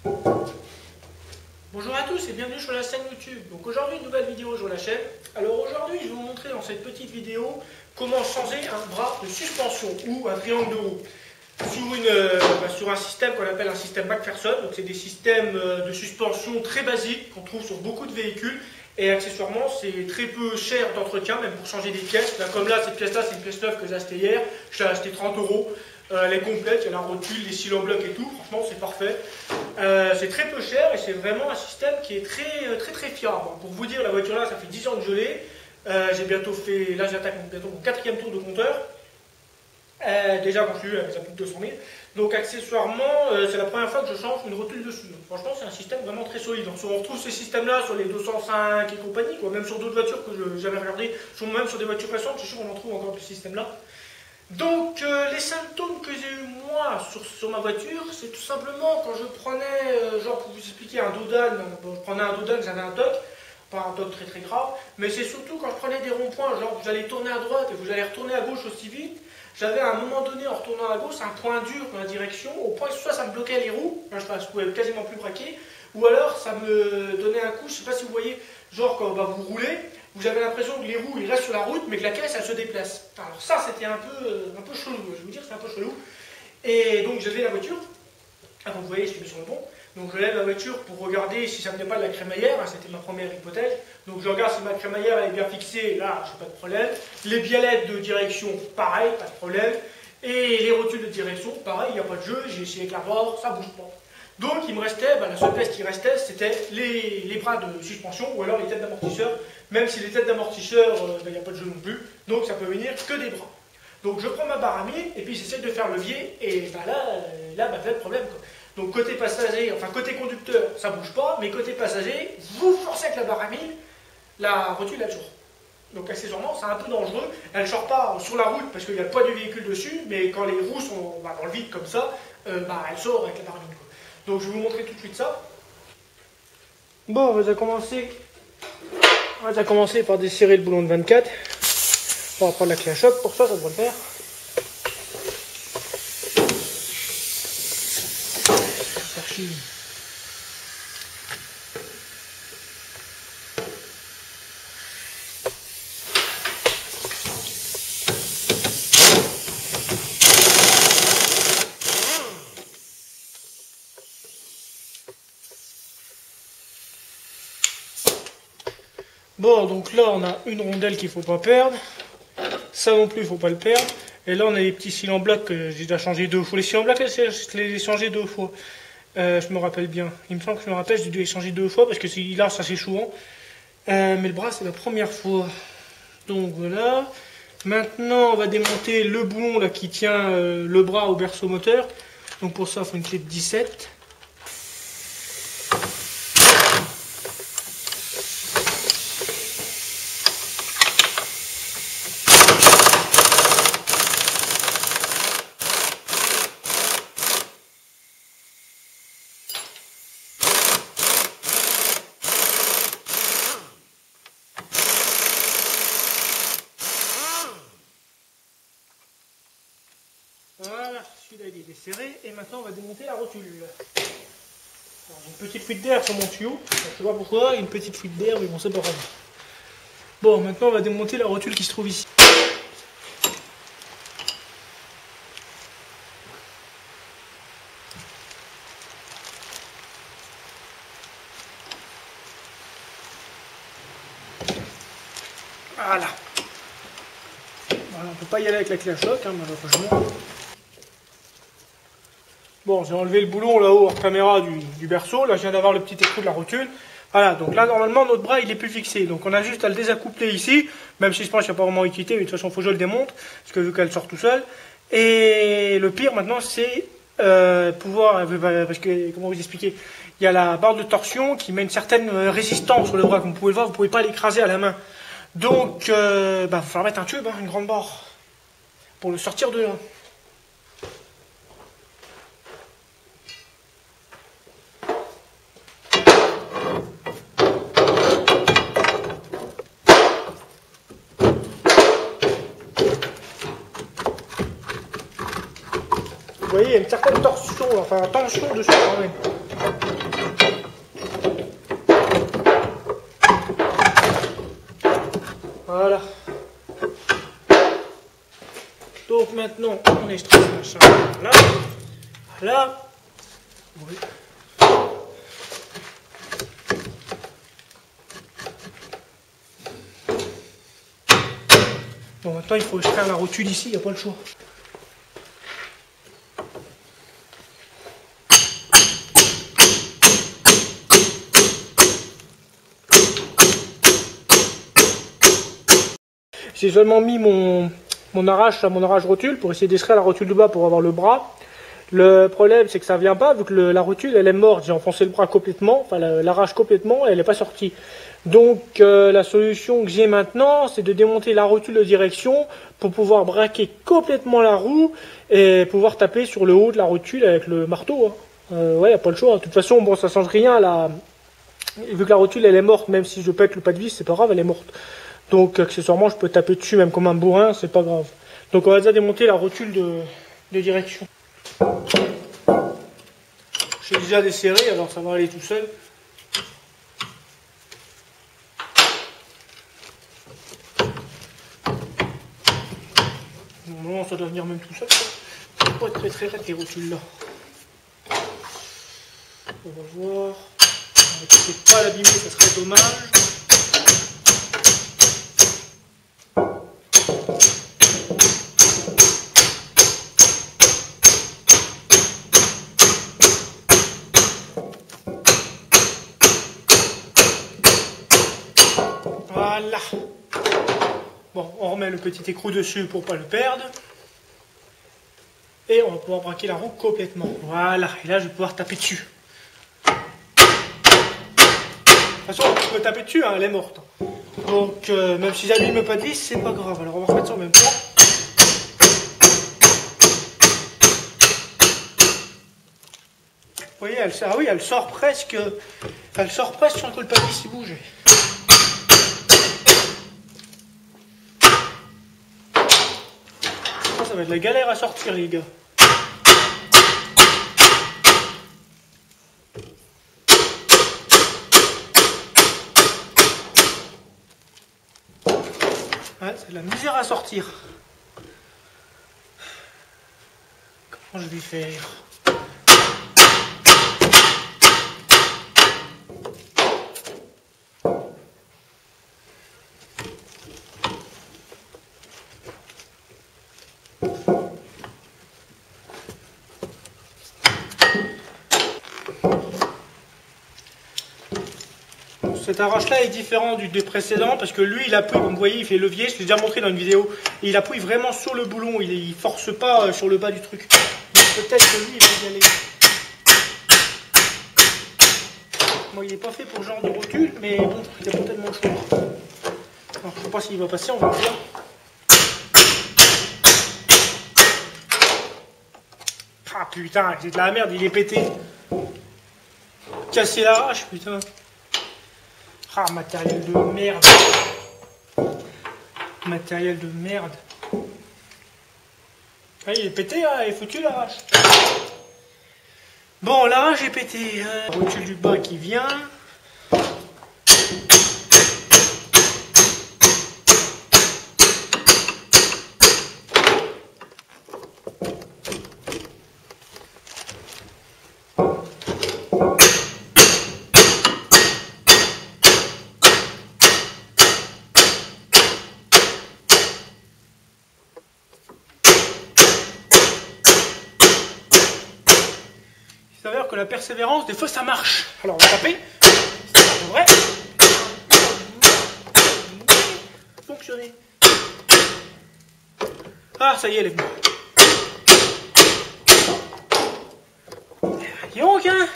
Bonjour à tous et bienvenue sur la chaîne YouTube. Donc aujourd'hui une nouvelle vidéo sur la chaîne. Alors aujourd'hui je vais vous montrer dans cette petite vidéo comment changer un bras de suspension ou un triangle de roue sur un système qu'on appelle un système McPherson. Donc c'est des systèmes de suspension très basiques qu'on trouve sur beaucoup de véhicules et accessoirement c'est très peu cher d'entretien même pour changer des pièces. Là, comme là cette pièce là c'est une pièce neuve que j'ai achetée hier, je l'ai achetée 30 €. Elle est complète, il y a la rotule, les cylindres blocs et tout, franchement c'est parfait. C'est très peu cher et c'est vraiment un système qui est très fiable. Pour vous dire, la voiture là, ça fait 10 ans que je l'ai. J'ai bientôt fait, là j'attaque bientôt mon 4e tour de compteur. Déjà quand je l'ai eu, ça coûte 200 000. Donc accessoirement, c'est la première fois que je change une rotule dessus. Donc, franchement, c'est un système vraiment très solide. Donc, on retrouve ces systèmes-là sur les 205 et compagnie, quoi. Même sur d'autres voitures que j'avais regardé, même sur des voitures récentes, je suis sûr qu'on en trouve encore ce système-là. Donc les symptômes que j'ai eu moi sur ma voiture, c'est tout simplement quand je prenais, genre pour vous expliquer un dos d'âne, bon, je prenais un dos d'âne, j'avais un toc, pas un toc très grave, mais c'est surtout quand je prenais des ronds-points, genre vous allez tourner à droite et vous allez retourner à gauche aussi vite, j'avais à un moment donné en retournant à gauche un point dur dans la direction, au point soit ça me bloquait les roues, je pouvais quasiment plus braquer, ou alors ça me donnait un coup, je ne sais pas si vous voyez, genre quand vous roulez, vous avez l'impression que les roues ils restent sur la route mais que la caisse elle se déplace. Alors ça c'était un peu chelou, je vais vous dire c'est un peu chelou. Et donc je lève la voiture, vous voyez je suis sur le pont, donc je lève la voiture pour regarder si ça ne venait pas de la crémaillère, c'était ma première hypothèse. Donc je regarde si ma crémaillère elle est bien fixée, là j'ai pas de problème. Les biellettes de direction, pareil, pas de problème. Et les rotules de direction, pareil, il n'y a pas de jeu, j'ai essayé avec la barre, ça bouge pas. Donc il me restait, la seule pièce qui restait, c'était les bras de suspension ou alors les têtes d'amortisseur. Même si les têtes d'amortisseur, il n'y a pas de jeu non plus, donc ça peut venir que des bras. Donc je prends ma barre à 1000 et puis j'essaie de faire levier et là pas de problème, quoi. Donc côté passager, enfin côté conducteur, ça bouge pas, mais côté passager, vous forcez avec la barre à 1000, la rotule elle sort. Donc accessoirement c'est un peu dangereux, elle ne sort pas sur la route parce qu'il y a le poids du véhicule dessus, mais quand les roues sont dans le vide comme ça, elle sort avec la barre à 1000, quoi. Donc je vais vous montrer tout de suite ça. Bon, on va commencer par desserrer le boulon de 24. On va prendre la clé à choc pour ça, ça devrait le faire. Bon, donc là on a une rondelle qu'il ne faut pas perdre. Ça non plus, il ne faut pas le perdre. Et là on a les petits cylindres blocs que j'ai déjà changé 2 fois. Les cylindres blocs, je les ai changés 2 fois. Je me rappelle bien. Il me semble que je me rappelle, j'ai dû les changer 2 fois parce que là ça c'est souvent. Mais le bras c'est la première fois. Donc voilà. Maintenant on va démonter le boulon là, qui tient le bras au berceau moteur. Donc pour ça il faut une clé de 17. Voilà, celui-là il est desserré et maintenant on va démonter la rotule. J'ai une petite fuite d'air sur mon tuyau, je ne sais pas pourquoi, une petite fuite d'air, mais bon c'est pas grave. Bon, maintenant on va démonter la rotule qui se trouve ici. Voilà. Voilà, on ne peut pas y aller avec la clé à choc, hein, malheureusement. Bon, j'ai enlevé le boulon là-haut en caméra du berceau. Là, je viens d'avoir le petit écrou de la rotule. Voilà, donc là, normalement, notre bras, il est plus fixé. Donc, on a juste à le désaccoupler ici. Même si je pense qu'il n'y a pas vraiment équité, mais de toute façon, il faut que je le démonte. Parce que vu qu'elle sort tout seul. Et le pire, maintenant, c'est pouvoir... Parce que, comment vous expliquer? Il y a la barre de torsion qui met une certaine résistance sur le bras. Comme vous pouvez le voir, vous ne pouvez pas l'écraser à la main. Donc, il va falloir mettre un tube, hein, une grande barre. Pour le sortir de là. Vous voyez, il y a une certaine torsion, enfin tension dessus quand même. Voilà. Donc maintenant, on extrait ce machin là. Voilà. Oui. Bon, maintenant il faut extraire la rotule ici, il n'y a pas le choix. J'ai seulement mis mon arrache rotule pour essayer d'extraire la rotule du bas pour avoir le bras. Le problème c'est que ça vient pas, vu que la rotule elle est morte, j'ai enfoncé le bras complètement, enfin l'arrache complètement et elle n'est pas sortie. Donc la solution que j'ai maintenant c'est de démonter la rotule de direction pour pouvoir braquer complètement la roue et pouvoir taper sur le haut de la rotule avec le marteau. Hein. Ouais, y a pas le choix. De toute façon, bon, ça change rien là. Vu que la rotule elle est morte, même si je pète le pas de vis, c'est pas grave, elle est morte. Donc accessoirement je peux taper dessus même comme un bourrin, c'est pas grave. Donc on va déjà démonter la rotule de direction. J'ai déjà desserré, alors ça va aller tout seul. Normalement ça doit venir même tout seul. Ça va pas être très raide les rotules là. On va voir. On va essayer de pas l'abîmer, ça serait dommage. Voilà. Bon, on remet le petit écrou dessus pour pas le perdre. Et on va pouvoir braquer la roue complètement. Voilà. Et là, je vais pouvoir taper dessus. De toute façon, on peut taper dessus, hein, elle est morte. Donc, même si j'abîme pas de vis, c'est pas grave. Alors, on va remettre ça en même temps. Vous voyez, elle sort presque. Elle sort presque sans que le pas de vis bouge. Ça va être la galère à sortir, les gars. Ouais, c'est de la misère à sortir. Comment je vais faire ? Cet arrache-là est différent des précédents parce que lui il appuie, comme vous voyez, il fait levier, je l'ai déjà montré dans une vidéo, et il appuie vraiment sur le boulon, il force pas sur le bas du truc. Donc peut-être que lui il va y aller. Bon, il n'est pas fait pour ce genre de rotule, mais bon, il a pas tellement le choix. Alors, je ne sais pas s'il va passer, on va voir. Ah putain, c'est de la merde, il est pété. Cassé l'arrache, putain. Ah, matériel de merde. Matériel de merde. Ah, il est pété, hein, il est foutu l'arrache. Bon, l'arrache est pété. La rotule du bas qui vient. Il s'avère que la persévérance, des fois ça marche. Alors on va taper. Ça devrait fonctionner. Ah, ça y est, elle est venue. Dis donc, hein.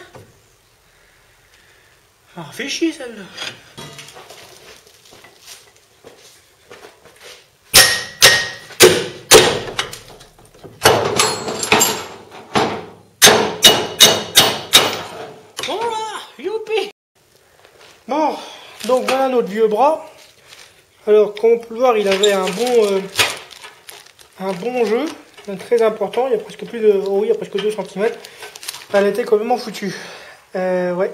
Ah, fait chier celle-là. Bon, donc voilà notre vieux bras. Alors, comme on peut le voir, il avait un bon jeu. très important, il y a presque plus de... Oh oui, il y a presque 2 cm. Elle était complètement foutue. Ouais.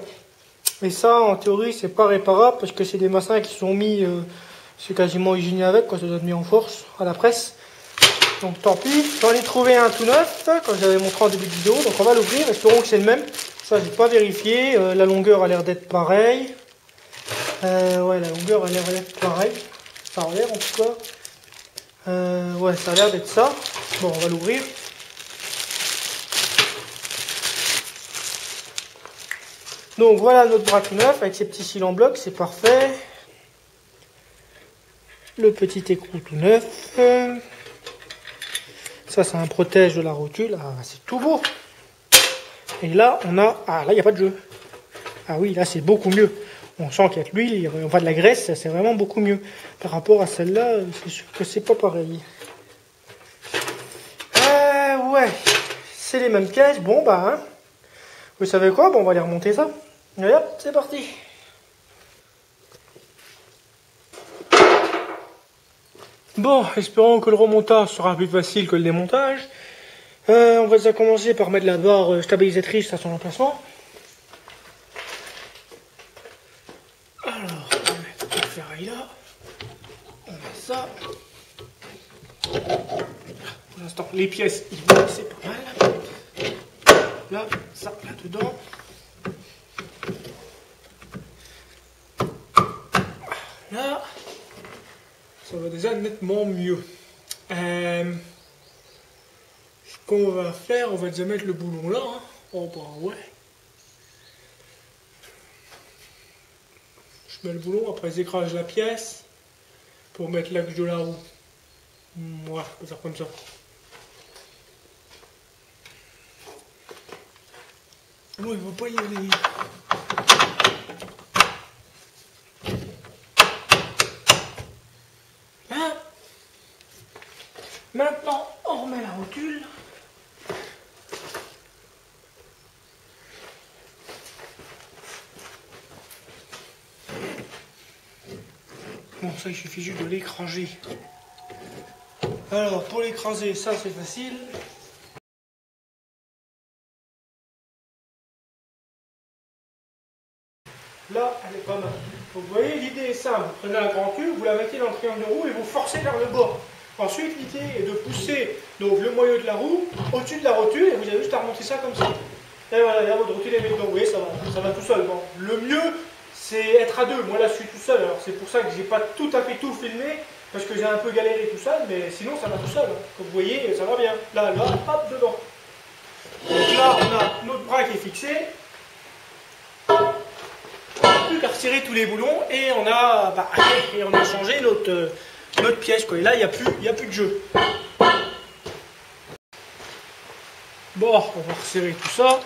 Et ça, en théorie, c'est pas réparable parce que c'est des massins qui sont mis... c'est quasiment hygiéné avec, quoi, ça doit être mis en force à la presse. Donc tant pis. J'en ai trouvé un tout neuf, quand j'avais montré en début de vidéo. Donc on va l'ouvrir, espérons que c'est le même. Ça, j'ai pas vérifié. La longueur a l'air d'être pareille. Ouais, la longueur a l'air d'être pareille. Ça a l'air en tout cas. Ouais, ça a l'air d'être ça. Bon, on va l'ouvrir. Donc voilà notre bras tout neuf avec ses petits cils en bloc, c'est parfait. Le petit écrou tout neuf. Ça, c'est un protège de la rotule. Ah, c'est tout beau. Et là, on a... Ah, là, il n'y a pas de jeu. Ah oui, là, c'est beaucoup mieux. On sent qu'il y a de l'huile, on voit de la graisse, c'est vraiment beaucoup mieux. Par rapport à celle-là, c'est sûr que c'est pas pareil. Ouais, c'est les mêmes pièces. Bon, bah, hein. Vous savez quoi? Bon, on va aller remonter ça. Allez hop, c'est parti. Bon, espérons que le remontage sera plus facile que le démontage. On va déjà commencer par mettre la barre stabilisatrice à son emplacement. Alors, on va mettre le ferraille là. On met ça. Pour l'instant, les pièces, ils vont laisser pas mal. Là, ça, là-dedans. Là, ça va déjà nettement mieux. Ce qu'on va faire, on va déjà mettre le boulon là. Hein. Oh bah ouais. Je mets le boulon, après j'écrase la pièce pour mettre l'axe de la roue. Voilà, on va faire comme ça. Bon, il va pas y aller. Là. Maintenant, on remet la rotule. Bon, ça, il suffit juste de l'écraser. Alors, pour l'écraser, ça, c'est facile. Là, elle est pas mal. Donc, vous voyez, l'idée est simple. Vous prenez un grand tube, vous la mettez dans le triangle de roue et vous forcez vers le bas. Ensuite, l'idée est de pousser donc, le moyeu de la roue au-dessus de la rotule et vous avez juste à remonter ça comme ça. Et voilà, là, votre rotule est mise dedans. Vous voyez, ça va tout seul. Bon, le mieux, c'est être à deux. Moi, là, je suis tout seul. Alors, c'est pour ça que j'ai pas tout à fait tout filmé parce que j'ai un peu galéré tout seul, mais sinon, ça va tout seul. Comme vous voyez, ça va bien. Là, hop, dedans. Donc là, on a notre bras qui est fixé. Plus qu'à retirer tous les boulons et on a, changé notre pièce quoi. Et là il n'y a plus de jeu. Bon, on va resserrer tout ça.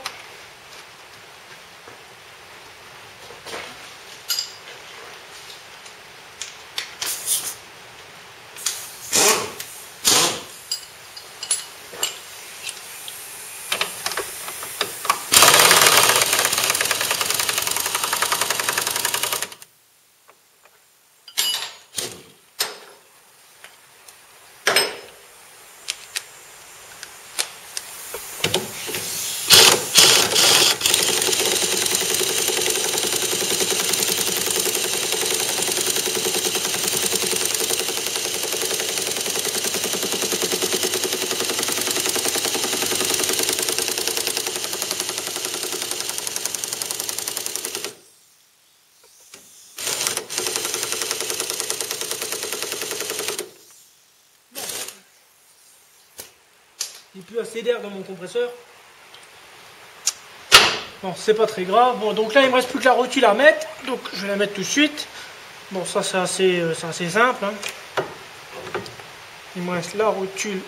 Il n'y a plus assez d'air dans mon compresseur. Bon, c'est pas très grave. Bon, donc là, il me reste plus que la rotule à mettre. Donc, je vais la mettre tout de suite. Bon, ça, c'est assez simple. Hein. Il me reste la rotule.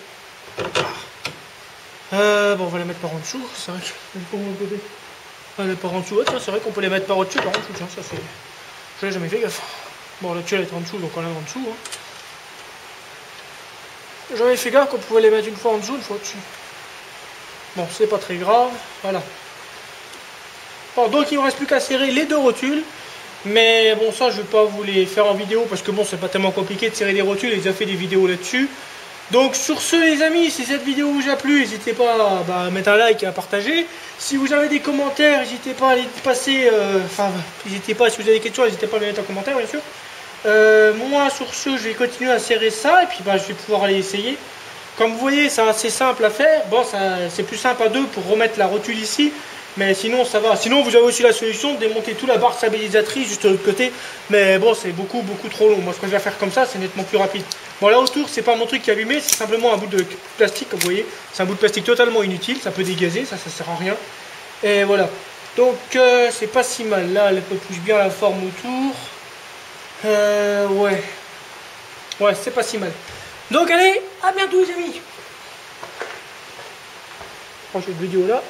Bon, on va la mettre par en dessous. C'est vrai que elle est par en dessous. Ouais, c'est vrai qu'on peut les mettre par au-dessus, par en dessous. Tiens, ça, c'est... Je n'ai jamais fait gaffe. Bon, la tuile est en dessous, donc on la met en dessous. Hein. J'avais fait gaffe qu'on pouvait les mettre une fois en dessous, une fois au-dessus. Bon, c'est pas très grave. Voilà. Bon, donc il ne me reste plus qu'à serrer les deux rotules. Mais bon, ça, je ne vais pas vous les faire en vidéo parce que bon, c'est pas tellement compliqué de serrer des rotules. J'ai déjà fait des vidéos là-dessus. Donc sur ce les amis, si cette vidéo vous a plu, n'hésitez pas à mettre un like et à partager. Si vous avez des commentaires, n'hésitez pas à les passer, n'hésitez pas, si vous avez des questions, n'hésitez pas à les mettre en commentaire bien sûr. Moi sur ce, je vais continuer à serrer ça et puis je vais pouvoir aller essayer. Comme vous voyez, c'est assez simple à faire. Bon, c'est plus simple à deux pour remettre la rotule ici. Mais sinon, ça va. Sinon, vous avez aussi la solution de démonter toute la barre stabilisatrice juste de l'autre côté. Mais bon, c'est beaucoup trop long. Moi, je préfère faire comme ça, c'est nettement plus rapide. Bon, là autour, c'est pas mon truc qui est abîmé, c'est simplement un bout de plastique, comme vous voyez. C'est un bout de plastique totalement inutile, ça peut dégazer, ça sert à rien. Et voilà. Donc, c'est pas si mal. Là, elle pousse bien la forme autour. Ouais. Ouais, c'est pas si mal. Donc, allez, à bientôt, les amis. Prends cette vidéo là.